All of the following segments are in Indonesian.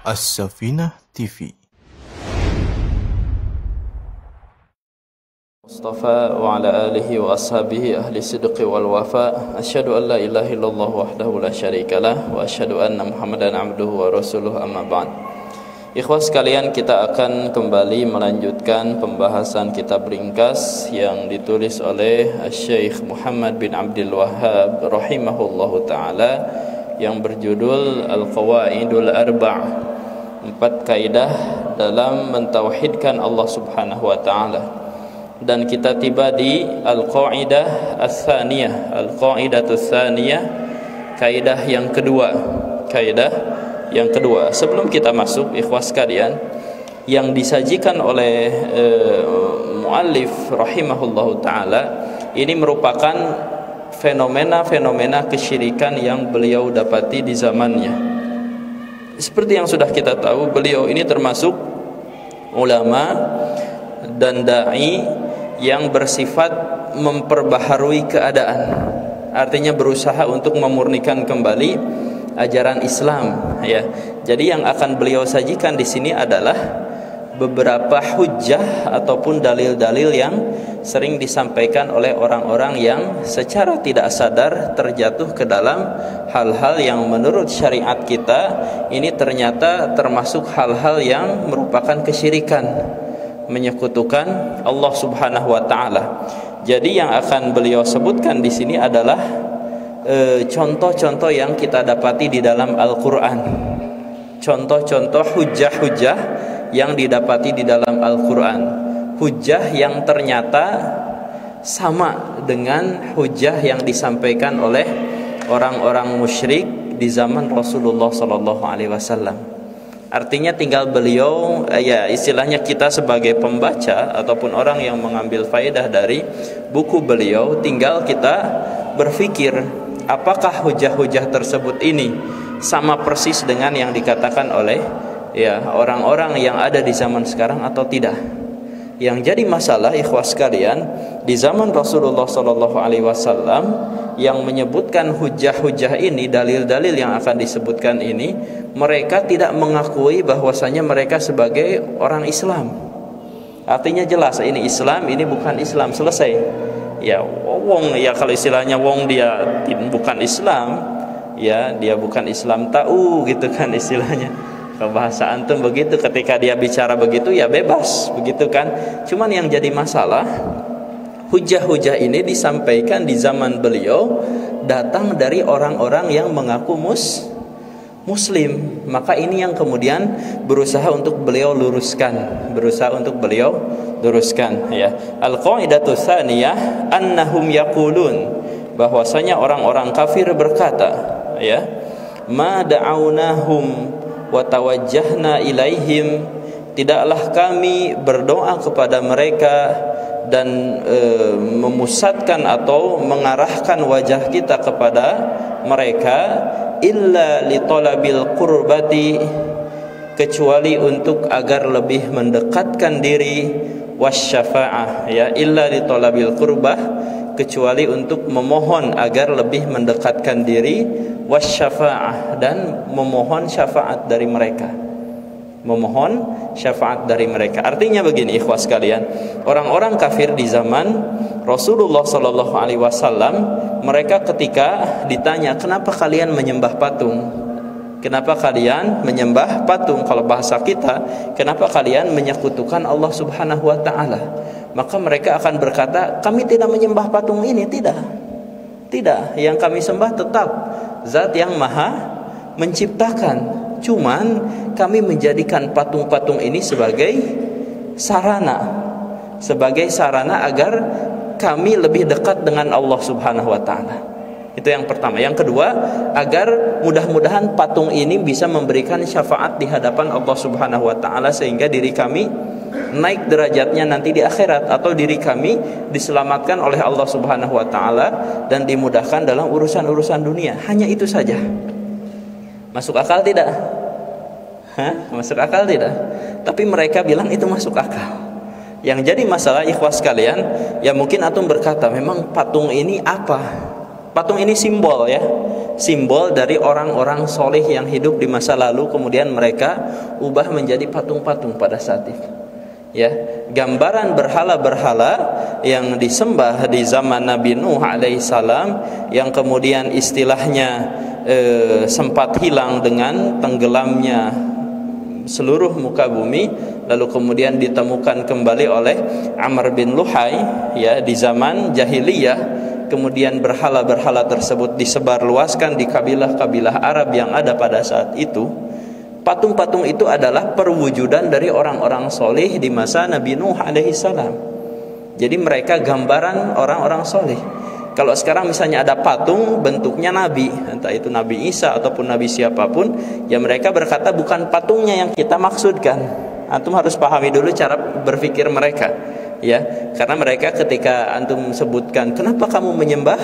As-Safinah TV. Mustafa wa ala alihi wa ashabihi ahli sidqi wal wafa. Asyhadu an la ilaha illallah wahdahu la syarikalah wa asyhadu anna Muhammadan abduhu wa rasuluh, amma ba'd. Ikhwas sekalian, kita akan kembali melanjutkan pembahasan kitab ringkas yang ditulis oleh Syekh Muhammad bin Abdul Wahhab rahimahullahu taala yang berjudul Al-Qawaidul Arba', 4 kaidah dalam mentauhidkan Allah Subhanahu wa taala. Dan kita tiba di Al-Qaidah Ats-Tsaniyah, Al-Qaidatus Tsaniyah, kaidah yang kedua. Kaidah yang kedua. Sebelum kita masuk, ikhwas sekalian, yang disajikan oleh muallif rahimahullahu taala ini merupakan fenomena-fenomena kesyirikan yang beliau dapati di zamannya. Seperti yang sudah kita tahu, beliau ini termasuk ulama dan dai yang bersifat memperbaharui keadaan. Artinya berusaha untuk memurnikan kembali ajaran Islam, ya. Jadi yang akan beliau sajikan di sini adalah beberapa hujjah ataupun dalil-dalil yang sering disampaikan oleh orang-orang yang secara tidak sadar terjatuh ke dalam hal-hal yang menurut syariat kita ini ternyata termasuk hal-hal yang merupakan kesyirikan, menyekutukan Allah Subhanahu wa taala. Jadi yang akan beliau sebutkan di sini adalah contoh-contoh yang kita dapati di dalam Al-Qur'an. Contoh-contoh hujjah-hujjah yang didapati di dalam Al-Qur'an. Hujjah yang ternyata sama dengan hujjah yang disampaikan oleh orang-orang musyrik di zaman Rasulullah sallallahu alaihi wasallam. Artinya tinggal beliau, ya istilahnya kita sebagai pembaca ataupun orang yang mengambil faedah dari buku beliau, tinggal kita berpikir apakah hujah-hujah tersebut ini sama persis dengan yang dikatakan oleh orang-orang yang ada di zaman sekarang atau tidak. Yang jadi masalah, ikhwas sekalian, di zaman Rasulullah sallallahu alaihi wasallam yang menyebutkan hujah-hujah ini, dalil-dalil yang akan disebutkan ini, mereka tidak mengakui bahwasanya mereka sebagai orang Islam. Artinya jelas ini Islam, ini bukan Islam, selesai. Ya wong, ya kalau istilahnya wong dia bukan Islam, ya dia bukan Islam tahu gitu kan istilahnya. Bahasa antum begitu, ketika dia bicara begitu ya bebas begitu kan. Cuman yang jadi masalah, hujah-hujah ini disampaikan di zaman beliau datang dari orang-orang yang mengaku muslim. Maka ini yang kemudian berusaha untuk beliau luruskan, ya. Al-Qaidatus Tsaniyah annahum yaqulun, bahwasanya orang-orang kafir berkata, ya, ma da'awnahum wa tawajjahna ilaihim, tidaklah kami berdoa kepada mereka dan memusatkan atau mengarahkan wajah kita kepada mereka illa li talabil qurbati, kecuali untuk agar lebih mendekatkan diri, wasyafa'ah, ya, illa li talabil qurbah, kecuali untuk memohon agar lebih mendekatkan diri, wasyafa'ah, dan memohon syafaat dari mereka. Memohon syafaat dari mereka. Artinya begini, ikhwas sekalian, orang-orang kafir di zaman Rasulullah sallallahu alaihi wasallam, mereka ketika ditanya, "Kenapa kalian menyembah patung? Kenapa kalian menyembah patung?" Kalau bahasa kita, kenapa kalian menyekutukan Allah Subhanahu wa taala? Maka mereka akan berkata, "Kami tidak menyembah patung ini, tidak. Tidak, yang kami sembah tetap Zat yang Maha menciptakan. Cuman kami menjadikan patung-patung ini sebagai sarana agar kami lebih dekat dengan Allah Subhanahu wa taala." Itu yang pertama. Yang kedua, agar mudah-mudahan patung ini bisa memberikan syafaat di hadapan Allah Subhanahu wa taala sehingga diri kami naik derajatnya nanti di akhirat, atau diri kami diselamatkan oleh Allah Subhanahu wa taala dan dimudahkan dalam urusan-urusan dunia. Hanya itu saja. Masuk akal tidak? Masuk akal tidak? Tapi mereka bilang itu masuk akal. Yang jadi masalah, ikhwas sekalian, ya mungkin antum berkata, memang patung ini apa? Patung ini simbol, ya. simbol dari orang-orang soleh yang hidup di masa lalu, kemudian mereka ubah menjadi patung-patung pada saat itu. Ya, gambaran berhala-berhala yang disembah di zaman Nabi Nuh alaihissalam, yang kemudian istilahnya sempat hilang dengan tenggelamnya seluruh muka bumi, lalu kemudian ditemukan kembali oleh Amr bin Luhai ya di zaman jahiliyah. Kemudian berhala-berhala tersebut disebarluaskan di kabilah-kabilah Arab yang ada pada saat itu. Patung-patung itu adalah perwujudan dari orang-orang soleh di masa Nabi Nuh alaihissalam. Jadi mereka gambaran orang-orang soleh. Kalau sekarang misalnya ada patung bentuknya Nabi, entah itu Nabi Isa ataupun Nabi siapapun, ya mereka berkata bukan patungnya yang kita maksudkan. Antum harus pahami dulu cara berpikir mereka, ya. Karena mereka ketika antum sebutkan, kenapa kamu menyembah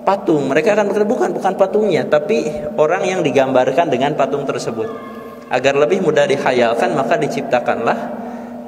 patung, mereka akan berkata bukan patungnya, tapi orang yang digambarkan dengan patung tersebut. Agar lebih mudah dihayalkan, maka diciptakanlah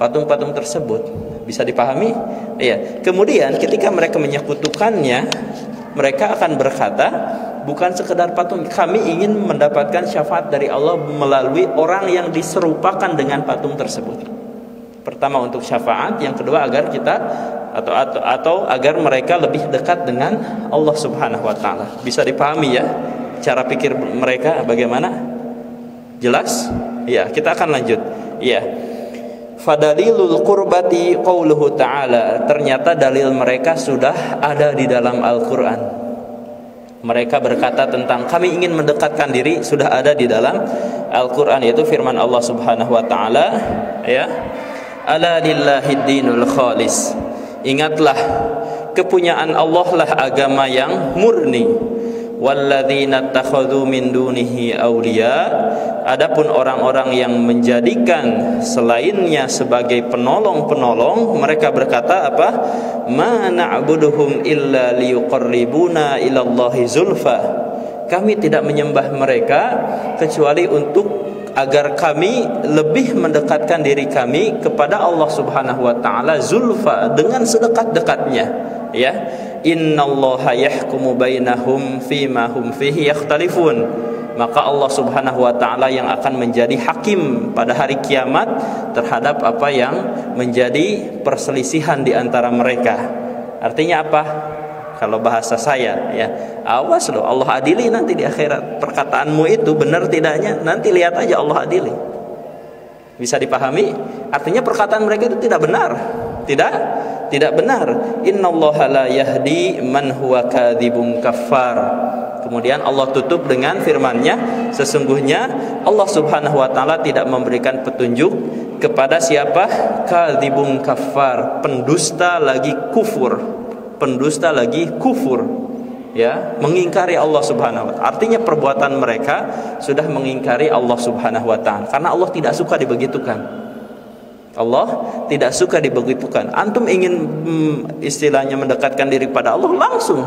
patung-patung tersebut. Bisa dipahami? Iya. Kemudian ketika mereka menyekutukannya, mereka akan berkata, bukan sekedar patung, kami ingin mendapatkan syafaat dari Allah melalui orang yang diserupakan dengan patung tersebut. Pertama untuk syafaat, yang kedua agar kita atau agar mereka lebih dekat dengan Allah Subhanahu wa taala. Bisa dipahami ya cara pikir mereka bagaimana? Jelas? Iya, kita akan lanjut. Iya. Fadalilul qurbati qauluhu ta'ala. Ternyata dalil mereka sudah ada di dalam Al-Qur'an. Mereka berkata tentang kami ingin mendekatkan diri, sudah ada di dalam Al-Qur'an, yaitu firman Allah Subhanahu wa taala, ya. Ala lillahid dinul khalis. Ingatlah, kepunyaan Allah lah agama yang murni. Walladzina takhadhu min dunihi awliya. Adapun orang-orang yang menjadikan selainnya sebagai penolong-penolong, mereka berkata apa? Ma na'buduhum illa liyuqarribuna ilallahi zulfa. Kami tidak menyembah mereka kecuali untuk agar kami lebih mendekatkan diri kami kepada Allah Subhanahu wa taala, zulfa, dengan sedekat-dekatnya, ya. Innallaha yahkumu bainahum fima hum fihi yakhtalifun. Maka Allah Subhanahu wa taala yang akan menjadi hakim pada hari kiamat terhadap apa yang menjadi perselisihan di antara mereka. Artinya apa? Kalau bahasa saya, ya, awas loh, Allah adili nanti di akhirat. Perkataanmu itu benar tidaknya, nanti lihat aja Allah adili. Bisa dipahami? Artinya perkataan mereka itu tidak benar. Tidak benar. Innallaha la yahdi man huwa kadzibun kaffar. Kemudian Allah tutup dengan firman-Nya, sesungguhnya Allah Subhanahu wa taala tidak memberikan petunjuk kepada siapa? Kadzibun kaffar, pendusta lagi kufur. Pendusta lagi kufur, ya, mengingkari Allah Subhanahu wa taala. Artinya perbuatan mereka sudah mengingkari Allah Subhanahu wa taala, karena Allah tidak suka dibegitukan. Allah tidak suka dibegitukan. Antum ingin istilahnya mendekatkan diri pada Allah, langsung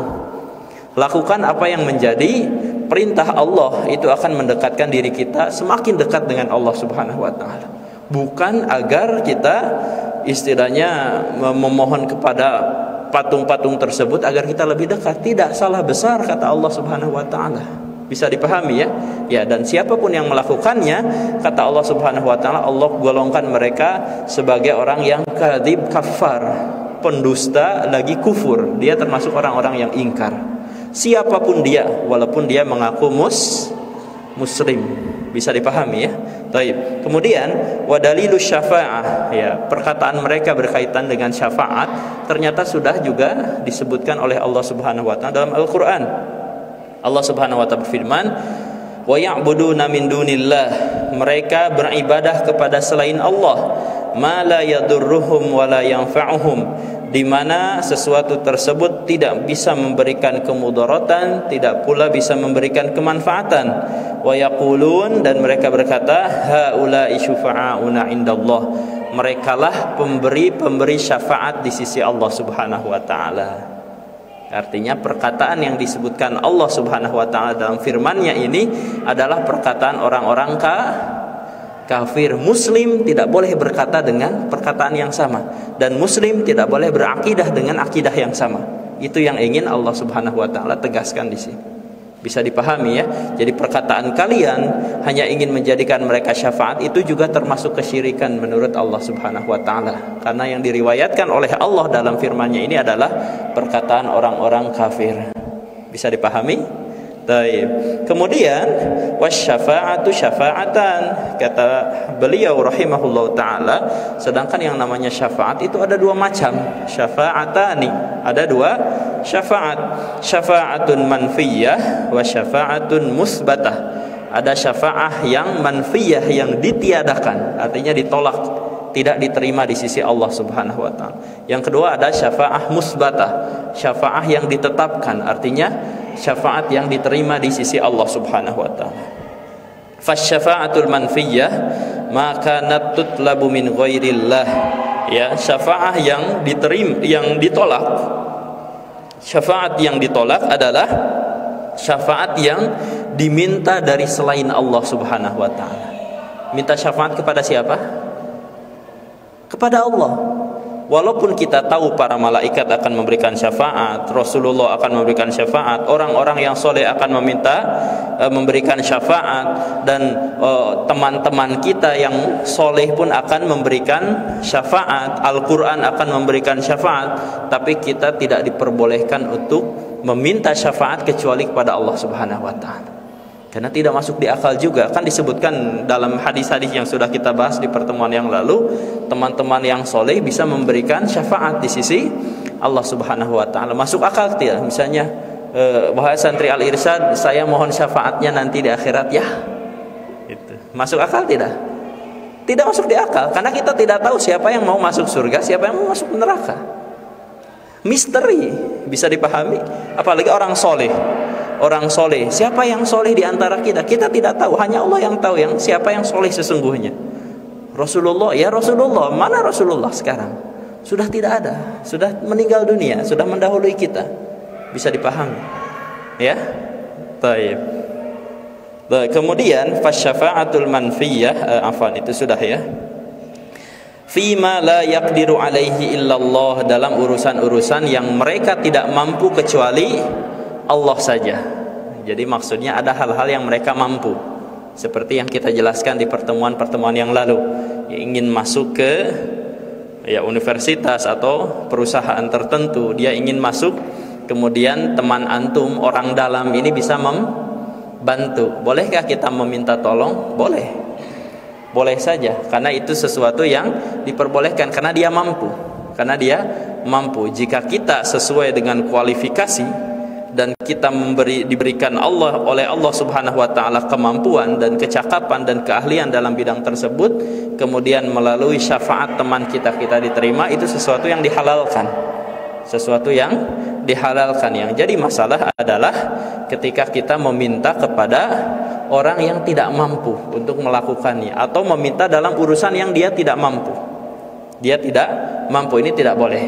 lakukan apa yang menjadi perintah Allah, itu akan mendekatkan diri kita semakin dekat dengan Allah Subhanahu wa taala. Bukan agar kita istilahnya memohon kepada patung-patung tersebut agar kita lebih dekat. Tidak, salah besar kata Allah Subhanahu wa taala. Bisa dipahami ya? Ya, dan siapapun yang melakukannya, kata Allah Subhanahu wa taala, Allah golongkan mereka sebagai orang yang kadzib kafar, pendusta lagi kufur. Dia termasuk orang-orang yang ingkar. Siapapun dia, walaupun dia mengaku muslim. Bisa dipahami ya? Baik. Kemudian wadalilu syafa'ah, ya, perkataan mereka berkaitan dengan syafaat ternyata sudah juga disebutkan oleh Allah Subhanahu wa taala dalam Al-Qur'an. Allah Subhanahu wa taala berfirman, "Wa ya'buduna min dunillah." Mereka beribadah kepada selain Allah, ma la yadurruhum wa la yanfa'uhum, di mana sesuatu tersebut tidak bisa memberikan kemudaratan, tidak pula bisa memberikan kemanfaatan. Wa yaqulun, dan mereka berkata, haula'i syufa'auna indallah. Merekalah pemberi syafaat di sisi Allah Subhanahu wa taala. Artinya perkataan yang disebutkan Allah Subhanahu wa taala dalam firman-Nya ini adalah perkataan orang-orang kafir. Muslim tidak boleh berkata dengan perkataan yang sama, dan muslim tidak boleh berakidah dengan akidah yang sama. Itu yang ingin Allah Subhanahu wa taala tegaskan di sini. Bisa dipahami ya. Jadi perkataan kalian hanya ingin menjadikan mereka syafaat itu juga termasuk kesyirikan menurut Allah Subhanahu wa taala. Karena yang diriwayatkan oleh Allah dalam firman-Nya ini adalah perkataan orang-orang kafir. Bisa dipahami? Baik. Kemudian wasyafa'atu syafa'atan, kata beliau rahimahullahu taala, sedangkan yang namanya syafaat itu ada dua macam, syafa'atani, ada dua syafaat, syafa'atun manfiyah wa syafa'atun musbatah. Ada syafaah yang manfiyah, yang ditiadakan, artinya ditolak, tidak diterima di sisi Allah Subhanahu wa taala. Yang kedua ada syafaah musbatah, syafaah yang ditetapkan, artinya syafaat yang diterima di sisi Allah Subhanahu wa taala. Fasyafa'atul manfiyah maka natutlabu min ghairillah. Ya, syafaah yang diterima, yang ditolak. Syafaat yang ditolak adalah syafaat yang diminta dari selain Allah Subhanahu wa taala. Minta syafaat kepada siapa? Kepada Allah. Walaupun kita tahu para malaikat akan memberikan syafaat, Rasulullah akan memberikan syafaat, orang-orang yang soleh akan memberikan syafaat, dan teman-teman kita yang soleh pun akan memberikan syafaat, Al-Quran akan memberikan syafaat, tapi kita tidak diperbolehkan untuk meminta syafaat kecuali kepada Allah Subhanahu wa taala. Karena tidak masuk di akal juga. Kan disebutkan dalam hadis-hadis yang sudah kita bahas di pertemuan yang lalu, teman-teman yang soleh bisa memberikan syafaat di sisi Allah Subhanahu wa taala. Masuk akal tidak? Misalnya wahai santri Al-Irsyad, saya mohon syafaatnya nanti di akhirat ya. Itu. Masuk akal tidak? Tidak masuk di akal, karena kita tidak tahu siapa yang mau masuk surga, siapa yang mau masuk neraka. Misteri, bisa dipahami. Apalagi orang soleh. Orang soleh, siapa yang soleh di antara kita? Kita tidak tahu, hanya Allah yang tahu yang siapa yang soleh sesungguhnya. Rasulullah, ya Rasulullah, mana Rasulullah sekarang? Sudah tidak ada, sudah meninggal dunia, sudah mendahului kita. Bisa dipahami, ya? Baik. Kemudian fasyafa'atul manfiyah, afwan itu sudah ya. Fima la yaqdiru alaihi illallah, dalam urusan-urusan yang mereka tidak mampu kecuali Allah saja. Jadi maksudnya ada hal-hal yang mereka mampu, seperti yang kita jelaskan di pertemuan-pertemuan yang lalu. Ya, ingin masuk ke universitas atau perusahaan tertentu, dia ingin masuk, kemudian teman antum orang dalam ini bisa membantu. Bolehkah kita meminta tolong? Boleh. Boleh saja, karena itu sesuatu yang diperbolehkan karena dia mampu. Karena dia mampu. Jika kita sesuai dengan kualifikasi dan kita diberikan oleh Allah Subhanahu wa taala kemampuan dan kecakapan dan keahlian dalam bidang tersebut, kemudian melalui syafaat teman kita diterima, itu sesuatu yang dihalalkan. Sesuatu yang dihalalkan. Yang jadi masalah adalah ketika kita meminta kepada orang yang tidak mampu untuk melakukannya, atau meminta dalam urusan yang dia tidak mampu. Dia tidak mampu, ini tidak boleh.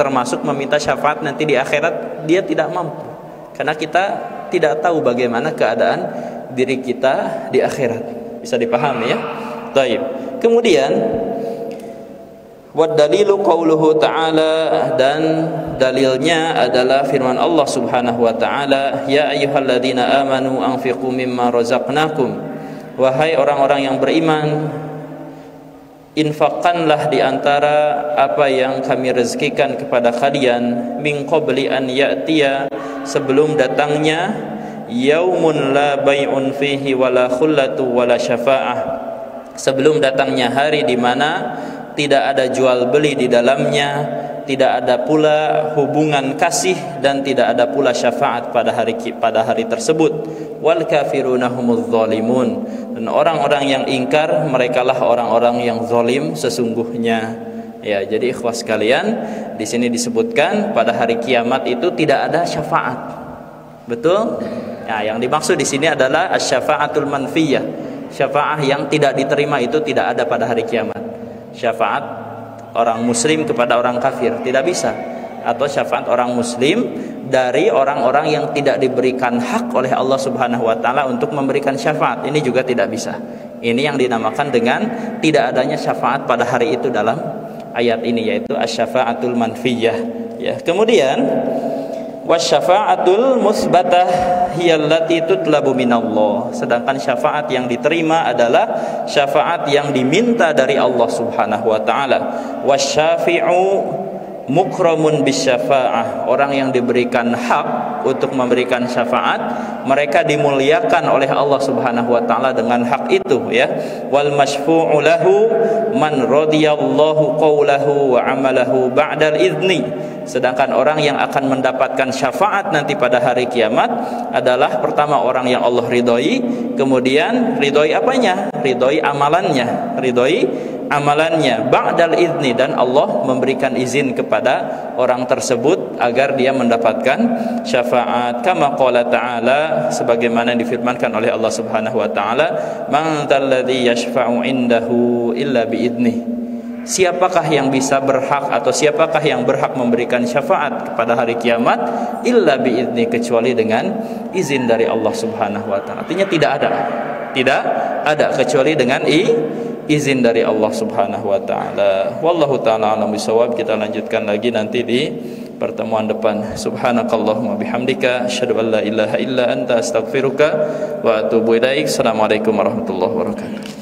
Termasuk meminta syafaat nanti di akhirat, dia tidak mampu. Karena kita tidak tahu bagaimana keadaan diri kita di akhirat. Bisa dipahami ya? Baik. Kemudian wad dalilu qauluhu ta'ala, dan dalilnya adalah firman Allah Subhanahu wa taala, ya ayyuhalladzina amanu anfiqu mimma razaqnakum. Wahai orang-orang yang beriman, infakkanlah di antara apa yang kami rezekikan kepada kalian, min qabli an ya'tiya, sebelum datangnya, yaumun la bai'un fihi wala khullatu wala syafa'ah, sebelum datangnya hari di mana tidak ada jual beli di dalamnya, tidak ada pula hubungan kasih, dan tidak ada pula syafaat pada hari tersebut. Wal kafiruna humudz zalimun, dan orang-orang yang ingkar, merekalah orang-orang yang zalim sesungguhnya. Ya, jadi ikhwas sekalian, di sini disebutkan pada hari kiamat itu tidak ada syafaat. Betul? Nah, yang dimaksud di sini adalah asy-syafa'atul manfiyah. Syafaat yang tidak diterima itu tidak ada pada hari kiamat. Syafaat orang muslim kepada orang kafir tidak bisa, atau syafaat orang muslim dari orang-orang yang tidak diberikan hak oleh Allah Subhanahu wa taala untuk memberikan syafaat, ini juga tidak bisa. Ini yang dinamakan dengan tidak adanya syafaat pada hari itu dalam ayat ini, yaitu asy-syafa'atul manfiyah. Ya, kemudian Wasyafa'atul musbatah hiyallati tutlabu minallah. Sedangkan syafaat yang diterima adalah syafaat yang diminta dari Allah Subhanahu wa taala. Wasyafi'u mukramun bisyafa'ah. Orang yang diberikan hak untuk memberikan syafaat, mereka dimuliakan oleh Allah Subhanahu wa taala dengan hak itu, ya. Wal masyfu'u lahu man radiyallahu qawlahu wa amalahu ba'dal idzni. Sedangkan orang yang akan mendapatkan syafaat nanti pada hari kiamat adalah pertama orang yang Allah ridhoi, kemudian ridhoi apanya? Ridhoi amalannya, ba'dal idzni, dan Allah memberikan izin kepada orang tersebut agar dia mendapatkan syafaat. Kama qala ta'ala, sebagaimana difirmankan oleh Allah Subhanahu wa taala, man dzalladzi yashfa'u indahu illa biidnih. Siapakah yang bisa berhak atau siapakah yang berhak memberikan syafaat kepada hari kiamat? Illa biidzni, kecuali dengan izin dari Allah Subhanahu wa taala. Artinya tidak ada kecuali dengan izin dari Allah Subhanahu wa taala. Wallahu taala alam bisawab. Kita lanjutkan lagi nanti di pertemuan depan. Subhanakallahumma bihamdika asyhadu an la ilaha illa anta astaghfiruka wa atubu ilaik. Assalamualaikum warahmatullahi wabarakatuh.